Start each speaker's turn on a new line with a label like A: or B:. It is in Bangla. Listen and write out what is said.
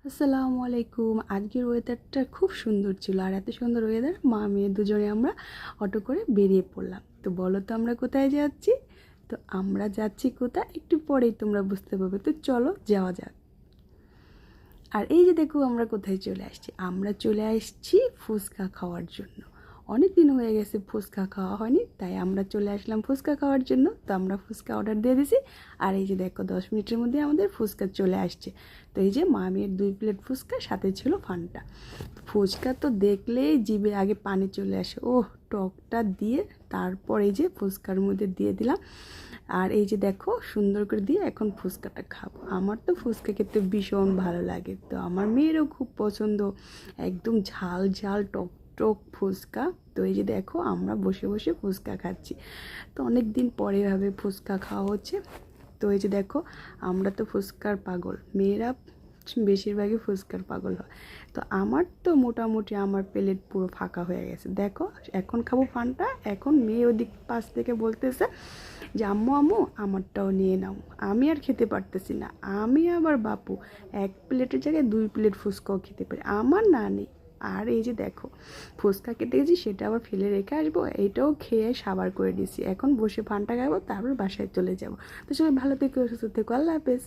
A: আসসালামু আলাইকুম। আজকের ওয়েদারটা খুব সুন্দর ছিল, আর এত সুন্দর ওয়েদার মা মেয়ে দুজনে আমরা অটো করে বেরিয়ে পড়লাম। তো বলো তো আমরা কোথায় যাচ্ছি? তো আমরা যাচ্ছি কোথায় একটু পরেই তোমরা বুঝতে পারবে। তো চলো যাওয়া যাক। আর এই যে দেখো আমরা কোথায় চলে আসছি, আমরা চলে আসছি ফুচকা খাওয়ার জন্য। অনেক দিন হয়ে গেছে ফুচকা খাওয়া হয়নি, তাই আমরা চলে আসলাম ফুচকা খাওয়ার জন্য। তো আমরা ফুচকা অর্ডার দিয়ে দিছি, আর এই যে দেখো 10 মিনিটের মধ্যে আমাদের ফুচকা চলে আসছে। তো এই যে মামির 2 প্লেট ফুচকা, সাথে ছিল ফান্টা। ফুচকা তো দেখলেই জিভে আগে পানি চলে আসে। ওহ, টকটা দিয়ে তারপর এই যে ফুচকার মধ্যে দিয়ে দিলাম। আর এই যে দেখো সুন্দর করে দিয়ে এখন ফুচকাটা খাবো। আমার তো ফুচকা খেতে ভীষণ ভালো লাগে, তো আমার মেয়েরও খুব পছন্দ, একদম ঝাল ঝাল টক টক ফুচকা। তো এই যে দেখো আমরা বসে বসে ফুচকা খাচ্ছি। তো অনেক দিন পরে এভাবে ফুচকা খাওয়া হচ্ছে। তো এই যে দেখো আমরা তো ফুচকার পাগল, মেয়েরা বেশিরভাগই ফুচকার পাগল হয়। তো আমার তো মোটামুটি আমার প্লেট পুরো ফাঁকা হয়ে গেছে। দেখো এখন খাবো ফান্টা। এখন মেয়ে ওদিক পাশ থেকে বলতেছে যে আম্মু আম্মু আমারটাও নিয়ে নাও। আমি আর খেতে পারতেছি না। আমি আবার বাপু 1 প্লেটের জায়গায় 2 প্লেট ফুচকাও খেতে পারি, আমার না নেই। আর এই যে দেখো ফুচকা কেটে গেছি, সেটা আবার ফেলে রেখে আসবো, এইটাও খেয়ে সাবার করে দিছি। এখন বসে ফান্টা খাবো, তারপর বাসায় চলে যাব। তো সবাই ভালো থেকো, সুস্থ থেকো, আল্লাহ হাফেজ।